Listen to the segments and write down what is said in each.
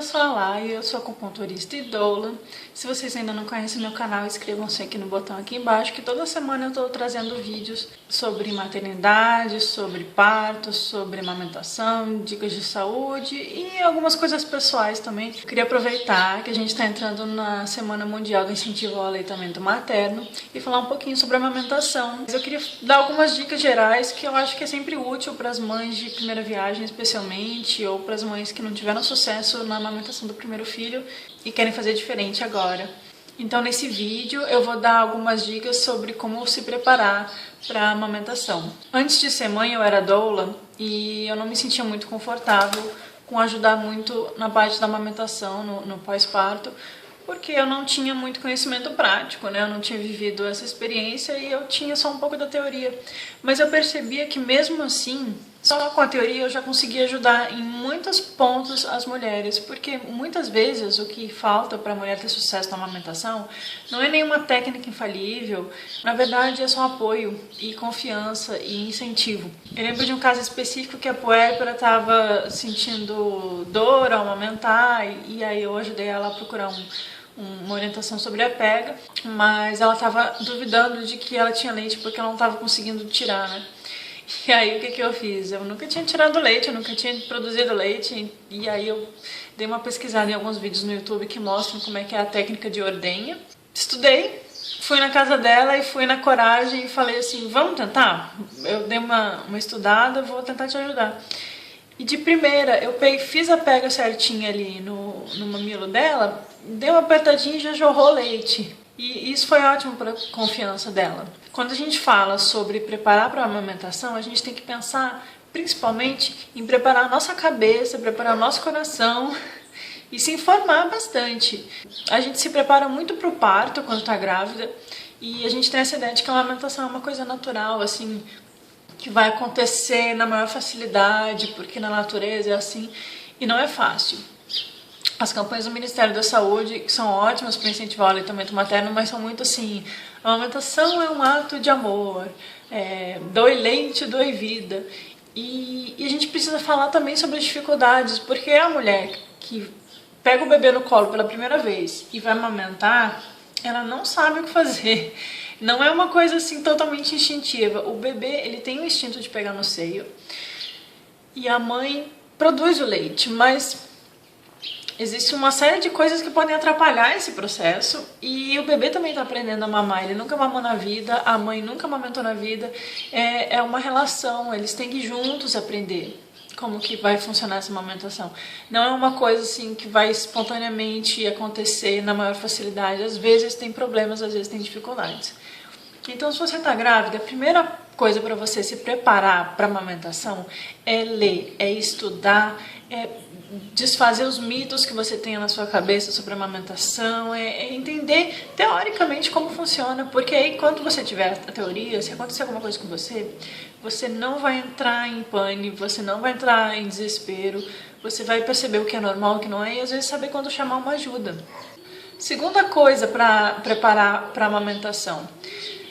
sou a Lai, eu sou acupunturista e doula. Se vocês ainda não conhecem meu canal, inscrevam-se aqui no botão aqui embaixo, que toda semana eu estou trazendo vídeos sobre maternidade, sobre parto, sobre amamentação, dicas de saúde e algumas coisas pessoais também. Eu queria aproveitar que a gente está entrando na Semana Mundial do Incentivo ao Aleitamento Materno e falar um pouquinho sobre a amamentação. Mas eu queria dar algumas dicas gerais que eu acho que é sempre útil para as mães de primeira viagem, especialmente, ou para as mães que não tiveram sucesso na amamentação do primeiro filho e querem fazer diferente agora. Então nesse vídeo eu vou dar algumas dicas sobre como se preparar para a amamentação. Antes de ser mãe eu era doula e eu não me sentia muito confortável com ajudar muito na parte da amamentação, no pós-parto, porque eu não tinha muito conhecimento prático, né? Eu não tinha vivido essa experiência e eu tinha só um pouco da teoria. Mas eu percebia que mesmo assim, só com a teoria eu já conseguia ajudar em muitos pontos as mulheres, porque muitas vezes o que falta para a mulher ter sucesso na amamentação não é nenhuma técnica infalível, na verdade é só apoio e confiança e incentivo. Eu lembro de um caso específico que a puérpera estava sentindo dor ao amamentar e aí eu ajudei ela a procurar uma orientação sobre a pega, mas ela estava duvidando de que ela tinha leite porque ela não estava conseguindo tirar, né? E aí o que eu fiz? Eu nunca tinha tirado leite, eu nunca tinha produzido leite, e aí eu dei uma pesquisada em alguns vídeos no YouTube que mostram como é que é a técnica de ordenha. Estudei, fui na casa dela e fui na coragem e falei assim, vamos tentar? Eu dei uma estudada, vou tentar te ajudar. E de primeira, eu fiz a pega certinha ali no mamilo dela, dei uma apertadinha e já jorrou leite. E isso foi ótimo para a confiança dela. Quando a gente fala sobre preparar para a amamentação, a gente tem que pensar principalmente em preparar a nossa cabeça, preparar o nosso coração e se informar bastante. A gente se prepara muito para o parto quando está grávida e a gente tem essa ideia de que a amamentação é uma coisa natural, assim, que vai acontecer na maior facilidade, porque na natureza é assim, e não é fácil. As campanhas do Ministério da Saúde, que são ótimas para incentivar o aleitamento materno, mas são muito assim, a amamentação é um ato de amor, doe leite, doe vida. E a gente precisa falar também sobre as dificuldades, porque a mulher que pega o bebê no colo pela primeira vez e vai amamentar, ela não sabe o que fazer. Não é uma coisa assim totalmente instintiva. O bebê, ele tem o instinto de pegar no seio e a mãe produz o leite, mas existe uma série de coisas que podem atrapalhar esse processo e o bebê também está aprendendo a mamar, ele nunca mamou na vida, a mãe nunca amamentou na vida, é uma relação, eles têm que juntos aprender como que vai funcionar essa amamentação. Não é uma coisa assim que vai espontaneamente acontecer na maior facilidade, às vezes tem problemas, às vezes tem dificuldades. Então, se você está grávida, a primeira coisa para você se preparar para a amamentação é ler, é estudar, é desfazer os mitos que você tenha na sua cabeça sobre a amamentação, é entender teoricamente como funciona, porque aí quando você tiver a teoria, se acontecer alguma coisa com você, você não vai entrar em pânico, você não vai entrar em desespero, você vai perceber o que é normal, o que não é, e às vezes saber quando chamar uma ajuda. Segunda coisa para preparar para a amamentação,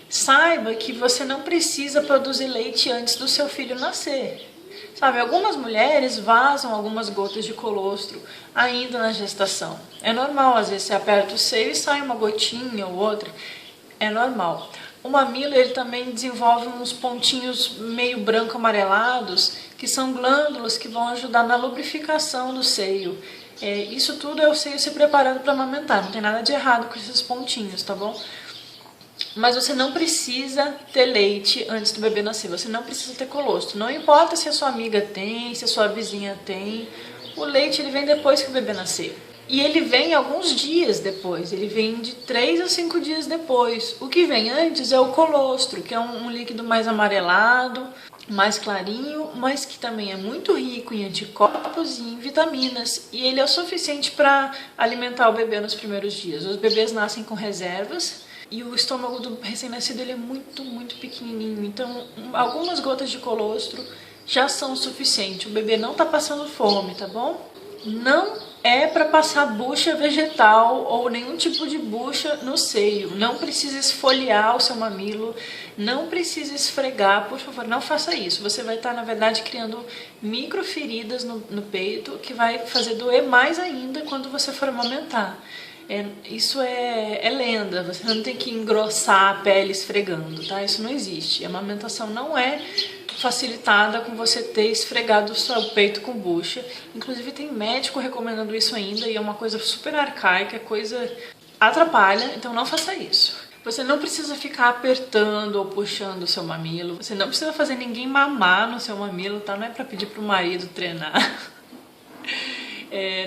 saiba que você não precisa produzir leite antes do seu filho nascer. Sabe, algumas mulheres vazam algumas gotas de colostro ainda na gestação. É normal, às vezes você aperta o seio e sai uma gotinha ou outra. É normal. O mamilo, ele também desenvolve uns pontinhos meio branco amarelados, que são glândulas que vão ajudar na lubrificação do seio. Isso tudo é o seio se preparando para amamentar, não tem nada de errado com esses pontinhos, tá bom? Mas você não precisa ter leite antes do bebê nascer, você não precisa ter colostro. Não importa se a sua amiga tem, se a sua vizinha tem, o leite ele vem depois que o bebê nascer. E ele vem alguns dias depois, ele vem de 3 a 5 dias depois. O que vem antes é o colostro, que é um líquido mais amarelado, mais clarinho, mas que também é muito rico em anticorpos e em vitaminas. E ele é o suficiente para alimentar o bebê nos primeiros dias. Os bebês nascem com reservas. E o estômago do recém-nascido ele é muito, muito pequenininho. Então, algumas gotas de colostro já são o suficiente. O bebê não está passando fome, tá bom? Não é para passar bucha vegetal ou nenhum tipo de bucha no seio. Não precisa esfoliar o seu mamilo, não precisa esfregar, por favor, não faça isso. Você vai estar, na verdade, criando micro feridas no peito que vai fazer doer mais ainda quando você for amamentar. Isso é lenda, você não tem que engrossar a pele esfregando, tá? Isso não existe. A amamentação não é facilitada com você ter esfregado o seu peito com bucha. Inclusive tem médico recomendando isso ainda e é uma coisa super arcaica, coisa atrapalha, então não faça isso. Você não precisa ficar apertando ou puxando o seu mamilo, você não precisa fazer ninguém mamar no seu mamilo, tá? Não é pra pedir pro marido treinar.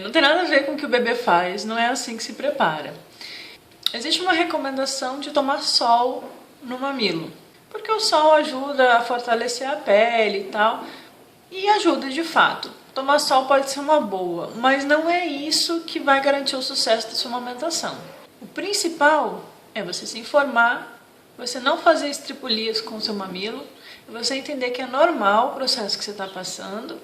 Não tem nada a ver com o que o bebê faz, não é assim que se prepara. Existe uma recomendação de tomar sol no mamilo, porque o sol ajuda a fortalecer a pele e tal, e ajuda de fato. Tomar sol pode ser uma boa, mas não é isso que vai garantir o sucesso da sua amamentação. O principal é você se informar, você não fazer estripulias com o seu mamilo, você entender que é normal o processo que você está passando,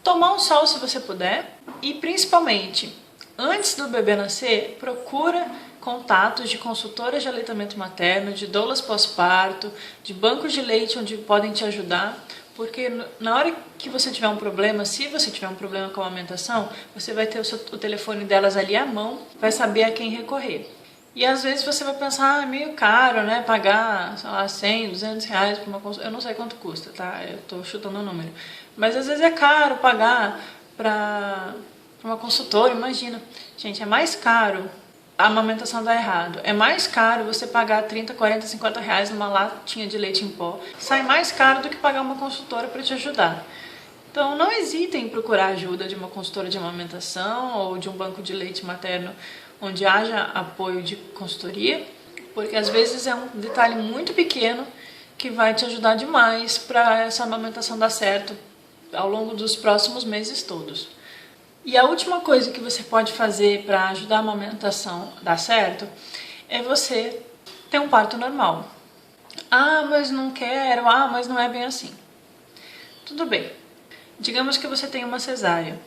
tomar um sol se você puder e principalmente, antes do bebê nascer, procura contatos de consultoras de aleitamento materno, de doulas pós-parto, de bancos de leite onde podem te ajudar, porque na hora que você tiver um problema, se você tiver um problema com a amamentação, você vai ter o telefone delas ali à mão, vai saber a quem recorrer. E às vezes você vai pensar, é meio caro, né, pagar, sei lá, 100, 200 reais por uma consulta, eu não sei quanto custa, tá, eu tô chutando o número, mas às vezes é caro pagar pra uma consultora, imagina, gente, é mais caro a amamentação dá errado, é mais caro você pagar 30, 40, 50 reais numa latinha de leite em pó, sai mais caro do que pagar uma consultora para te ajudar. Então não hesitem em procurar ajuda de uma consultora de amamentação ou de um banco de leite materno onde haja apoio de consultoria, porque às vezes é um detalhe muito pequeno que vai te ajudar demais para essa amamentação dar certo ao longo dos próximos meses todos. E a última coisa que você pode fazer para ajudar a amamentação a dar certo é você ter um parto normal. Ah, mas não quero, mas não é bem assim. Tudo bem. Digamos que você tem uma cesárea.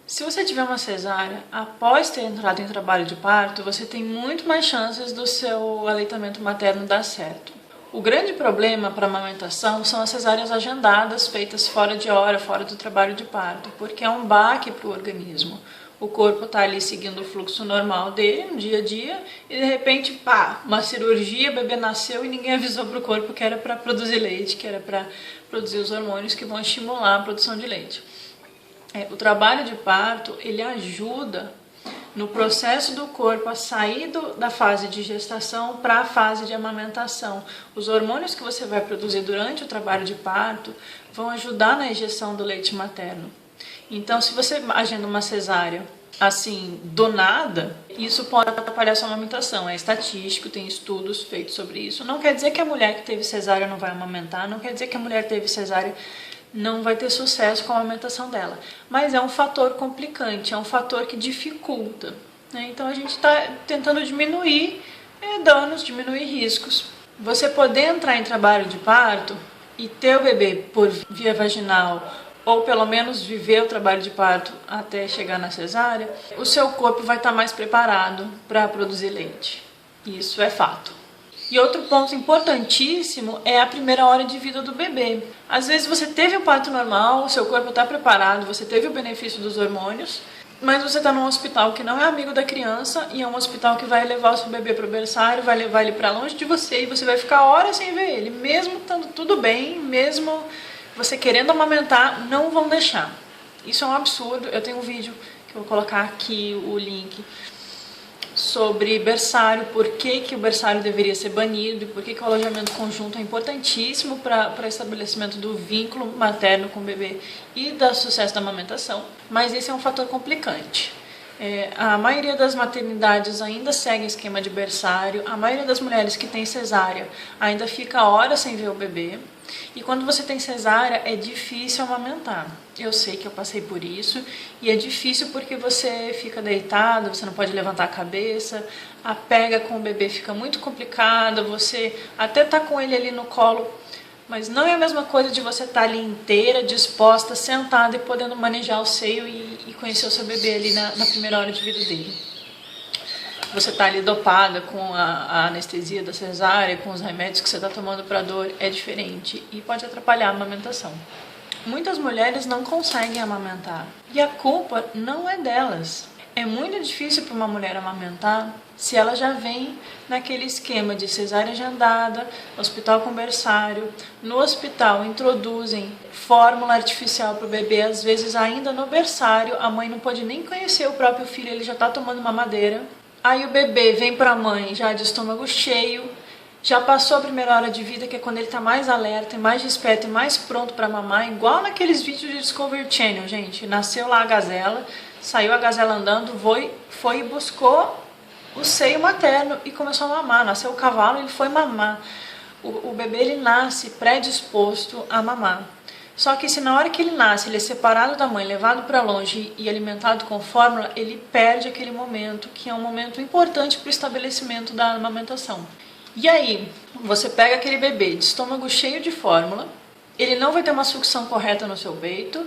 Se você tiver uma cesárea, após ter entrado em trabalho de parto, você tem muito mais chances do seu aleitamento materno dar certo. O grande problema para a amamentação são as cesáreas agendadas, feitas fora de hora, fora do trabalho de parto, porque é um baque para o organismo. O corpo está ali seguindo o fluxo normal dele, no dia a dia, e de repente, pá, uma cirurgia, o bebê nasceu e ninguém avisou para o corpo que era para produzir leite, que era para produzir os hormônios que vão estimular a produção de leite. O trabalho de parto, ele ajuda no processo do corpo a sair da fase de gestação para a fase de amamentação. Os hormônios que você vai produzir durante o trabalho de parto vão ajudar na injeção do leite materno. Então, se você agenda uma cesárea assim, do nada, isso pode atrapalhar a sua amamentação. É estatístico, tem estudos feitos sobre isso. Não quer dizer que a mulher que teve cesárea não vai amamentar, não quer dizer que a mulher que teve cesárea não vai ter sucesso com a amamentação dela. Mas é um fator complicante, é um fator que dificulta, né? Então a gente está tentando diminuir danos, diminuir riscos. Você poder entrar em trabalho de parto e ter o bebê por via vaginal, ou pelo menos viver o trabalho de parto até chegar na cesárea, o seu corpo vai estar mais preparado para produzir leite. Isso é fato. E outro ponto importantíssimo é a primeira hora de vida do bebê. Às vezes você teve um parto normal, o seu corpo está preparado, você teve o benefício dos hormônios, mas você está num hospital que não é amigo da criança e é um hospital que vai levar o seu bebê para o berçário, vai levar ele para longe de você e você vai ficar horas sem ver ele. Mesmo estando tudo bem, mesmo você querendo amamentar, não vão deixar. Isso é um absurdo. Eu tenho um vídeo que eu vou colocar aqui, o link, sobre berçário, por que o berçário deveria ser banido e por que o alojamento conjunto é importantíssimo para o estabelecimento do vínculo materno com o bebê e do sucesso da amamentação, mas esse é um fator complicante. A maioria das maternidades ainda segue o esquema de berçário, a maioria das mulheres que tem cesárea ainda fica horas sem ver o bebê, e quando você tem cesárea é difícil amamentar. Eu sei que eu passei por isso, e é difícil porque você fica deitado, você não pode levantar a cabeça, a pega com o bebê fica muito complicada, você até tá com ele ali no colo, Mas não é a mesma coisa de você estar ali inteira, disposta, sentada e podendo manejar o seio e conhecer o seu bebê ali na primeira hora de vida dele. Você está ali dopada com a anestesia da cesárea, com os remédios que você está tomando para dor, é diferente e pode atrapalhar a amamentação. Muitas mulheres não conseguem amamentar e a culpa não é delas. É muito difícil para uma mulher amamentar se ela já vem naquele esquema de cesárea agendada, hospital com berçário. No hospital introduzem fórmula artificial para o bebê, às vezes ainda no berçário, a mãe não pode nem conhecer o próprio filho, ele já está tomando mamadeira. Aí o bebê vem para a mãe já de estômago cheio, já passou a primeira hora de vida, que é quando ele está mais alerta, mais desperto e mais pronto para mamar, igual naqueles vídeos de Discovery Channel, gente. Nasceu lá a gazela, saiu a gazela andando, foi e buscou o seio materno e começou a mamar. Nasceu o cavalo, ele foi mamar. O bebê ele nasce predisposto a mamar. Só que se na hora que ele nasce, ele é separado da mãe, levado para longe e alimentado com fórmula, ele perde aquele momento, que é um momento importante para o estabelecimento da amamentação. E aí, você pega aquele bebê de estômago cheio de fórmula, ele não vai ter uma sucção correta no seu peito,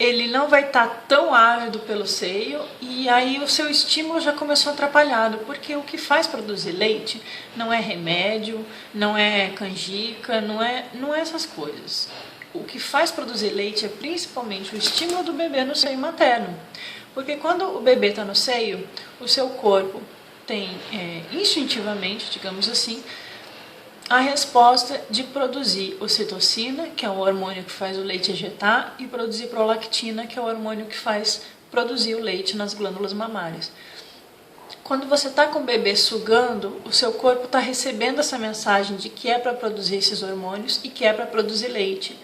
ele não vai estar tão ávido pelo seio e aí o seu estímulo já começou atrapalhado, porque o que faz produzir leite não é remédio, não é canjica, não é essas coisas. O que faz produzir leite é principalmente o estímulo do bebê no seio materno, porque quando o bebê está no seio, o seu corpo tem instintivamente, digamos assim, a resposta de produzir ocitocina, que é o hormônio que faz o leite ejetar, e produzir prolactina, que é o hormônio que faz produzir o leite nas glândulas mamárias. Quando você está com o bebê sugando, o seu corpo está recebendo essa mensagem de que é para produzir esses hormônios e que é para produzir leite.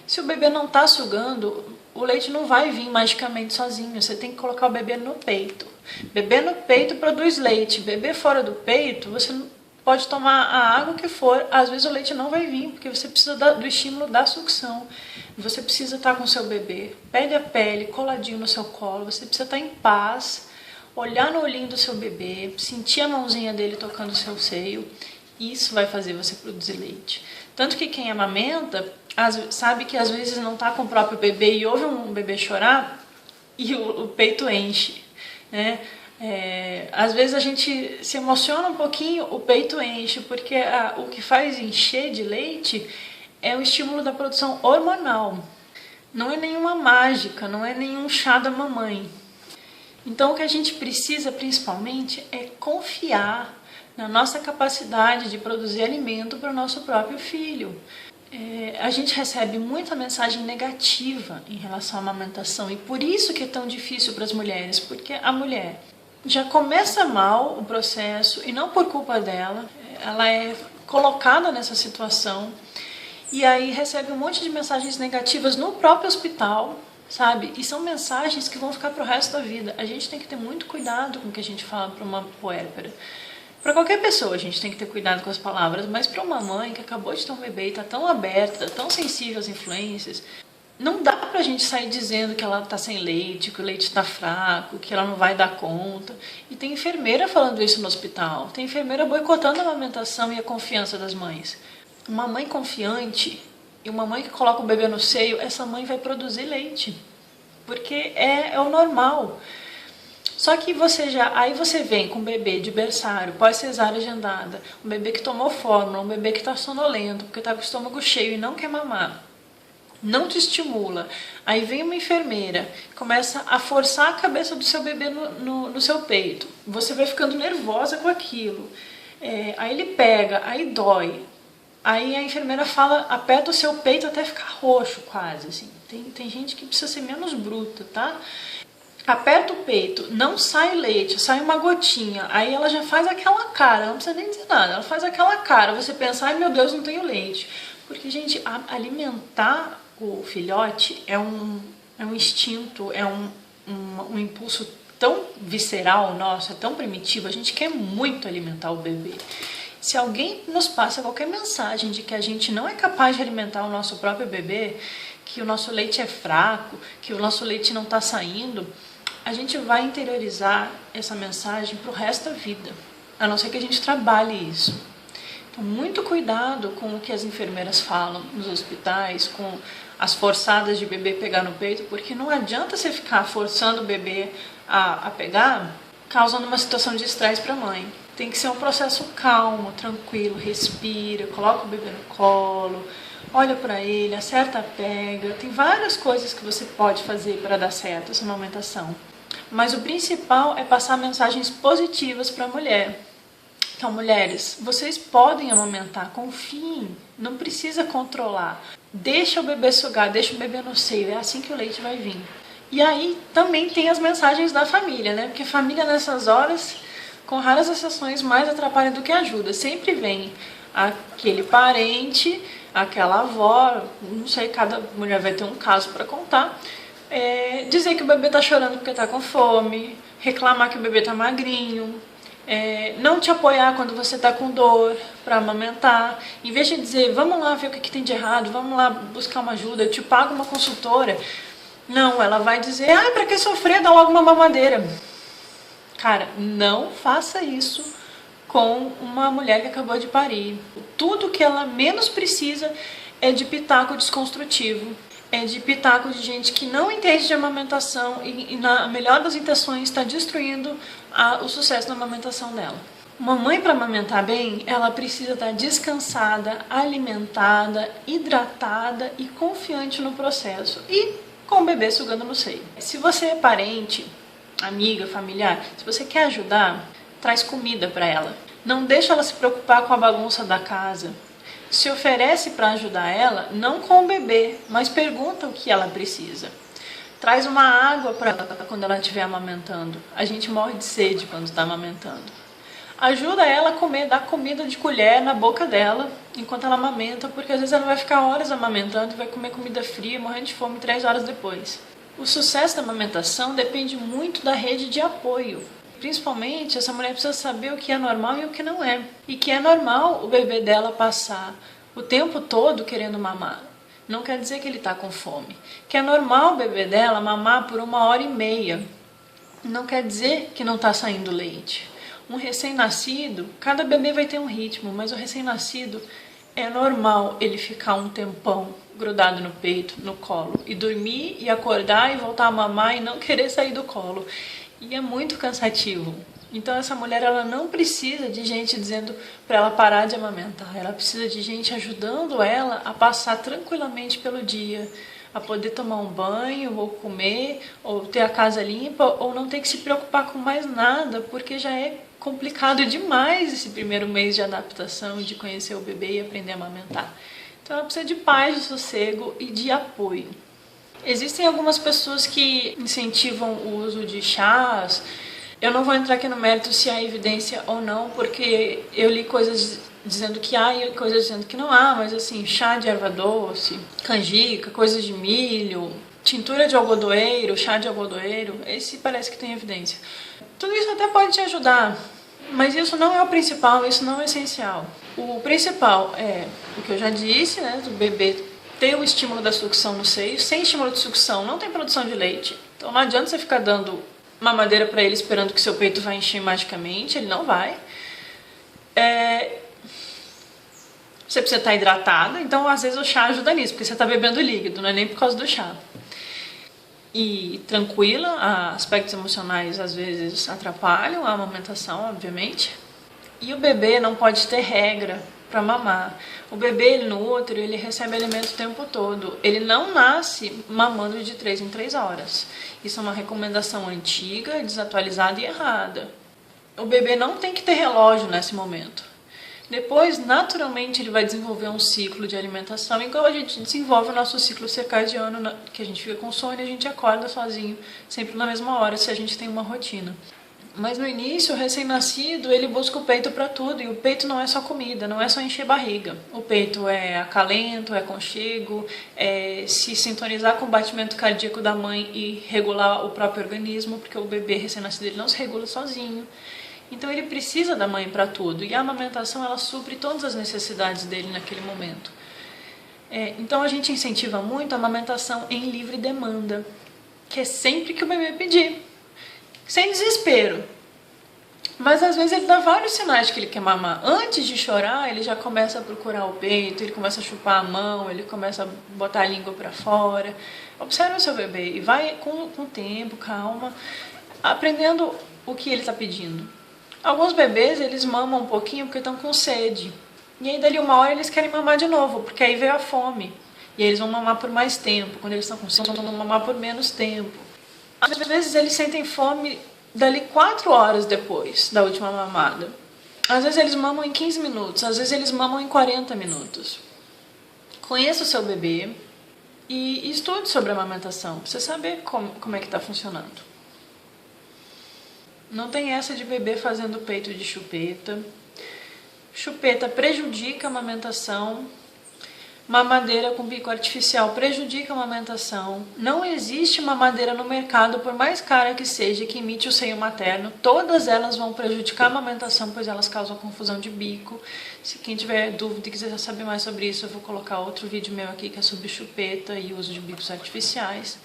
Se o bebê não está sugando, o leite não vai vir magicamente sozinho, você tem que colocar o bebê no peito. Bebê no peito produz leite, bebê fora do peito, você pode tomar a água que for, às vezes o leite não vai vir, porque você precisa do estímulo da sucção. Você precisa estar com o seu bebê, pele a pele, coladinho no seu colo, você precisa estar em paz, olhar no olhinho do seu bebê, sentir a mãozinha dele tocando o seu seio, isso vai fazer você produzir leite. Tanto que quem amamenta sabe que às vezes não está com o próprio bebê e ouve um bebê chorar e o peito enche, né? Às vezes a gente se emociona um pouquinho, o peito enche, porque o que faz encher de leite é o estímulo da produção hormonal. Não é nenhuma mágica, não é nenhum chá da mamãe. Então o que a gente precisa principalmente é confiar na nossa capacidade de produzir alimento para o nosso próprio filho. A gente recebe muita mensagem negativa em relação à amamentação e por isso que é tão difícil para as mulheres, porque a mulher já começa mal o processo e não por culpa dela, ela é colocada nessa situação e aí recebe um monte de mensagens negativas no próprio hospital, sabe? E são mensagens que vão ficar pro resto da vida. A gente tem que ter muito cuidado com o que a gente fala para uma puérpera. Para qualquer pessoa a gente tem que ter cuidado com as palavras, mas para uma mãe que acabou de ter um bebê e está tão aberta, tão sensível às influências, não dá pra gente sair dizendo que ela tá sem leite, que o leite está fraco, que ela não vai dar conta. E tem enfermeira falando isso no hospital, tem enfermeira boicotando a amamentação e a confiança das mães. Uma mãe confiante e uma mãe que coloca o bebê no seio, essa mãe vai produzir leite, porque é o normal. Só que aí você vem com um bebê de berçário, pós-cesárea agendada, um bebê que tomou fórmula, um bebê que está sonolento, porque está com o estômago cheio e não quer mamar, não te estimula. Aí vem uma enfermeira, começa a forçar a cabeça do seu bebê no seu peito, você vai ficando nervosa com aquilo, aí ele pega, aí dói, aí a enfermeira fala, aperta o seu peito até ficar roxo quase, assim. Tem gente que precisa ser menos bruta, tá? Aperta o peito, não sai leite, sai uma gotinha, aí ela já faz aquela cara, ela não precisa nem dizer nada, ela faz aquela cara, você pensa, ai meu Deus, não tenho leite. Porque, gente, alimentar o filhote é um instinto, é um impulso tão visceral nosso, é tão primitivo, a gente quer muito alimentar o bebê. Se alguém nos passa qualquer mensagem de que a gente não é capaz de alimentar o nosso próprio bebê, que o nosso leite é fraco, que o nosso leite não está saindo, a gente vai interiorizar essa mensagem para o resto da vida, a não ser que a gente trabalhe isso. Então, muito cuidado com o que as enfermeiras falam nos hospitais, com as forçadas de bebê pegar no peito, porque não adianta você ficar forçando o bebê a pegar, causando uma situação de estresse para a mãe. Tem que ser um processo calmo, tranquilo, respira, coloca o bebê no colo, olha para ele, acerta a pega. Tem várias coisas que você pode fazer para dar certo essa amamentação. Mas o principal é passar mensagens positivas para a mulher. Então, mulheres, vocês podem amamentar, confiem, não precisa controlar. Deixa o bebê sugar, deixa o bebê no seio, é assim que o leite vai vir. E aí também tem as mensagens da família, né? Porque família nessas horas, com raras exceções, mais atrapalha do que ajuda. Sempre vem aquele parente, aquela avó, não sei, cada mulher vai ter um caso para contar, dizer que o bebê tá chorando porque tá com fome, reclamar que o bebê tá magrinho, não te apoiar quando você tá com dor para amamentar. Em vez de dizer, vamos lá ver o que tem de errado, vamos lá buscar uma ajuda, eu te pago uma consultora. Não, ela vai dizer, pra que sofrer, dá logo uma mamadeira. Cara, não faça isso com uma mulher que acabou de parir. Tudo que ela menos precisa é de pitaco desconstrutivo, é de pitaco de gente que não entende de amamentação e na melhor das intenções está destruindo o sucesso da amamentação dela. Uma mãe, para amamentar bem, ela precisa estar descansada, alimentada, hidratada e confiante no processo e com o bebê sugando no seio. Se você é parente, amiga, familiar, se você quer ajudar, traz comida para ela. Não deixa ela se preocupar com a bagunça da casa. Se oferece para ajudar ela, não com o bebê, mas pergunta o que ela precisa. Traz uma água para ela quando ela estiver amamentando. A gente morre de sede quando está amamentando. Ajuda ela a comer, dá comida de colher na boca dela enquanto ela amamenta, porque às vezes ela vai ficar horas amamentando e vai comer comida fria, morrendo de fome 3 horas depois. O sucesso da amamentação depende muito da rede de apoio. Principalmente, essa mulher precisa saber o que é normal e o que não é. E que é normal o bebê dela passar o tempo todo querendo mamar. Não quer dizer que ele está com fome. Que é normal o bebê dela mamar por 1h30. Não quer dizer que não está saindo leite. Um recém-nascido, cada bebê vai ter um ritmo, mas o recém-nascido é normal ele ficar um tempão grudado no peito, no colo, e dormir e acordar e voltar a mamar e não querer sair do colo. E é muito cansativo. Então essa mulher, ela não precisa de gente dizendo para ela parar de amamentar. Ela precisa de gente ajudando ela a passar tranquilamente pelo dia, a poder tomar um banho, ou comer, ou ter a casa limpa, ou não ter que se preocupar com mais nada, porque já é complicado demais esse primeiro mês de adaptação, de conhecer o bebê e aprender a amamentar. Então ela precisa de paz, de sossego e de apoio. Existem algumas pessoas que incentivam o uso de chás. Eu não vou entrar aqui no mérito se há evidência ou não, porque eu li coisas dizendo que há e coisas dizendo que não há, mas assim, chá de erva doce, canjica, coisas de milho, tintura de algodoeiro, chá de algodoeiro, esse parece que tem evidência. Tudo isso até pode te ajudar, mas isso não é o principal, isso não é essencial. O principal é o que eu já disse, né, do bebê ter o estímulo da sucção no seio. Sem estímulo de sucção não tem produção de leite. Então não adianta você ficar dando mamadeira para ele esperando que seu peito vai encher magicamente, ele não vai. Você precisa estar hidratada, então às vezes o chá ajuda nisso, porque você está bebendo líquido, não é nem por causa do chá. E tranquila, aspectos emocionais às vezes atrapalham a amamentação, obviamente. E o bebê não pode ter regra para mamar. O bebê, ele no útero, ele recebe alimento o tempo todo. Ele não nasce mamando de 3 em 3 horas. Isso é uma recomendação antiga, desatualizada e errada. O bebê não tem que ter relógio nesse momento. Depois, naturalmente, ele vai desenvolver um ciclo de alimentação, igual a gente desenvolve o nosso ciclo circadiano, que a gente fica com sono e a gente acorda sozinho, sempre na mesma hora, se a gente tem uma rotina. Mas no início, o recém-nascido, ele busca o peito para tudo, e o peito não é só comida, não é só encher barriga. O peito é acalento, é aconchego, é se sintonizar com o batimento cardíaco da mãe e regular o próprio organismo, porque o bebê recém-nascido ele não se regula sozinho. Então ele precisa da mãe para tudo, e a amamentação ela supre todas as necessidades dele naquele momento. Então a gente incentiva muito a amamentação em livre demanda, que é sempre que o bebê pedir. Sem desespero. Mas às vezes ele dá vários sinais de que ele quer mamar. Antes de chorar, ele já começa a procurar o peito, ele começa a chupar a mão, ele começa a botar a língua para fora. Observe o seu bebê e vai com o tempo, calma, aprendendo o que ele está pedindo. Alguns bebês, eles mamam um pouquinho porque estão com sede. E aí dali uma hora eles querem mamar de novo, porque aí veio a fome. E aí eles vão mamar por mais tempo. Quando eles estão com sede, eles vão mamar por menos tempo. Às vezes eles sentem fome dali 4 horas depois da última mamada. Às vezes eles mamam em 15 minutos, às vezes eles mamam em 40 minutos. Conheça o seu bebê e estude sobre a amamentação, pra você saber como é que está funcionando. Não tem essa de bebê fazendo peito de chupeta. Chupeta prejudica a amamentação. Mamadeira com bico artificial prejudica a amamentação. Não existe mamadeira no mercado, por mais cara que seja, que imite o seio materno. Todas elas vão prejudicar a amamentação, pois elas causam confusão de bico. Se quem tiver dúvida e quiser saber mais sobre isso, eu vou colocar outro vídeo meu aqui que é sobre chupeta e uso de bicos artificiais.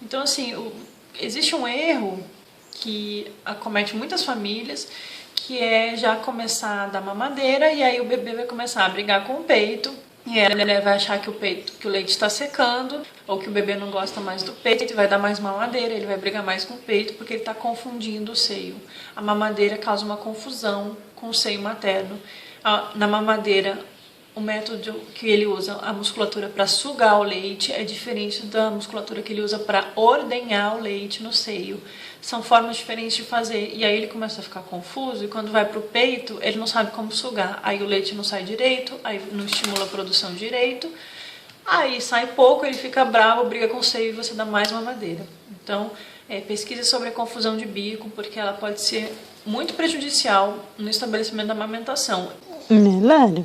Então, assim, existe um erro que acomete muitas famílias, que é já começar a dar mamadeira e aí o bebê vai começar a brigar com o peito. E ela vai achar que o leite está secando, ou que o bebê não gosta mais do peito, vai dar mais mamadeira, ele vai brigar mais com o peito, porque ele está confundindo o seio. A mamadeira causa uma confusão com o seio materno. Na mamadeira, o método que ele usa, a musculatura para sugar o leite, é diferente da musculatura que ele usa para ordenhar o leite no seio. São formas diferentes de fazer, e aí ele começa a ficar confuso, e quando vai para o peito, ele não sabe como sugar. Aí o leite não sai direito, aí não estimula a produção direito, aí sai pouco, ele fica bravo, briga com o seio e você dá mais mamadeira. Então, pesquise sobre a confusão de bico, porque ela pode ser muito prejudicial no estabelecimento da amamentação. Melhor.